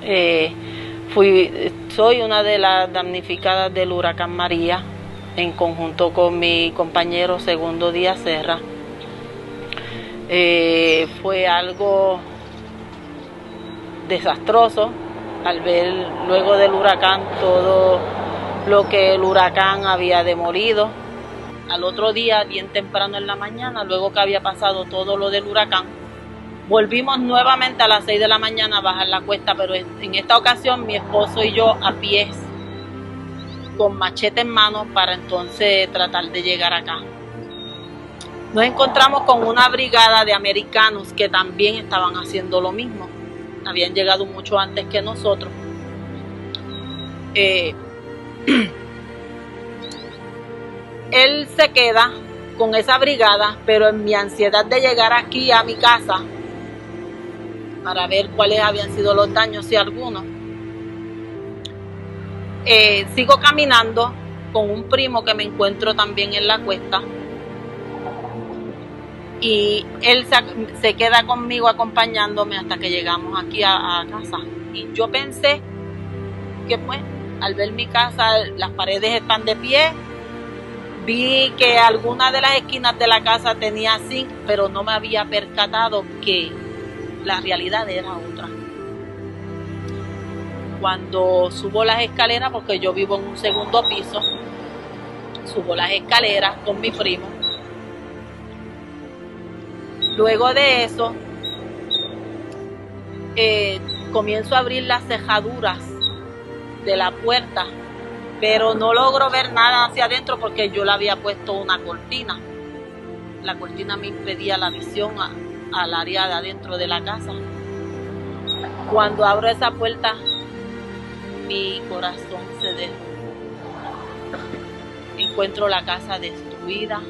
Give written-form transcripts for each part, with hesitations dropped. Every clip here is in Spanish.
Eh, Soy una de las damnificadas del huracán María, en conjunto con mi compañero Segundo Díaz Serra. Fue algo desastroso al ver luego del huracán todo lo que el huracán había demolido. Al otro día, bien temprano en la mañana, luego que había pasado todo lo del huracán, volvimos nuevamente a las 6 de la mañana a bajar la cuesta, pero en esta ocasión mi esposo y yo a pies, con machete en mano, para entonces tratar de llegar acá. Nos encontramos con una brigada de americanos que también estaban haciendo lo mismo. Habían llegado mucho antes que nosotros. Él se queda con esa brigada, pero en mi ansiedad de llegar aquí a mi casa para ver cuáles habían sido los daños, si algunos, sigo caminando con un primo que me encuentro también en la cuesta, y él se queda conmigo acompañándome hasta que llegamos aquí a casa. Y yo pensé que pues al ver mi casa, las paredes están de pie, vi que alguna de las esquinas de la casa tenía zinc, pero no me había percatado que la realidad era otra. Cuando subo las escaleras, porque yo vivo en un segundo piso, subo las escaleras con mi primo. Luego de eso, comienzo a abrir las cejaduras de la puerta, pero no logro ver nada hacia adentro porque yo le había puesto una cortina. La cortina me impedía la visión al área de adentro de la casa. Cuando abro esa puerta, mi corazón se derrumba. Encuentro la casa destruida,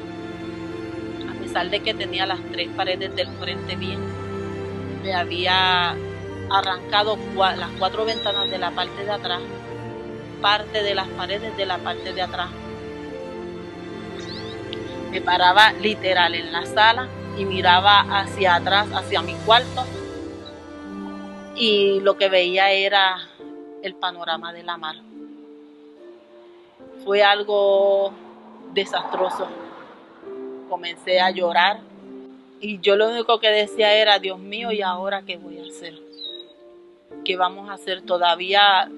a pesar de que tenía las 3 paredes del frente bien. Me había arrancado las 4 ventanas de la parte de atrás, parte de las paredes de la parte de atrás. Me paraba literal en la sala y miraba hacia atrás, hacia mi cuarto, y lo que veía era el panorama de la mar. Fue algo desastroso. Comencé a llorar y yo lo único que decía era: Dios mío, ¿y ahora qué voy a hacer? ¿Qué vamos a hacer? Todavía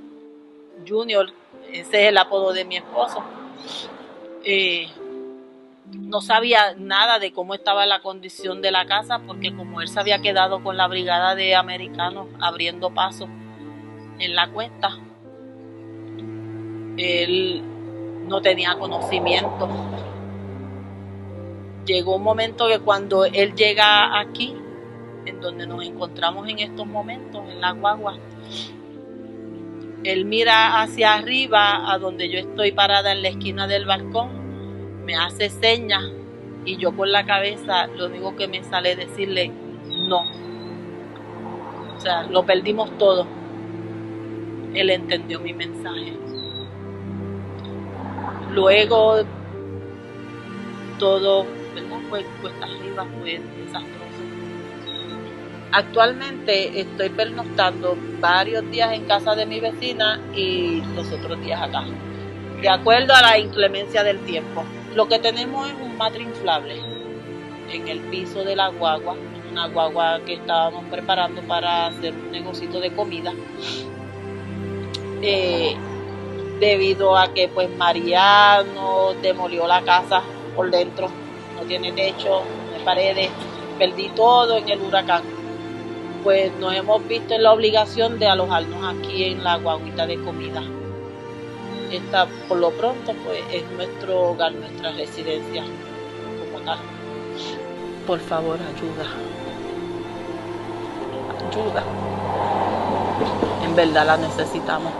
Junior, ese es el apodo de mi esposo, no sabía nada de cómo estaba la condición de la casa, porque como él se había quedado con la brigada de americanos abriendo paso en la cuesta, él no tenía conocimiento. Llegó un momento que cuando él llega aquí, en donde nos encontramos en estos momentos, en la guagua, él mira hacia arriba, a donde yo estoy parada en la esquina del balcón, me hace señas y yo con la cabeza lo único que me sale es decirle no. O sea, lo perdimos todo. Él entendió mi mensaje. Luego todo, ¿verdad?, fue cuesta arriba, fue desastroso. Actualmente estoy pernoctando varios días en casa de mi vecina y los otros días acá, de acuerdo a la inclemencia del tiempo. Lo que tenemos es un matre inflable en el piso de la guagua, una guagua que estábamos preparando para hacer un negocito de comida. Debido a que pues María nos demolió la casa por dentro, no tiene techo, no hay paredes, perdí todo en el huracán. Pues nos hemos visto en la obligación de alojarnos aquí en la guaguita de comida. Esta, por lo pronto, pues es nuestro hogar, nuestra residencia como tal. Por favor, ayuda. Ayuda. En verdad la necesitamos.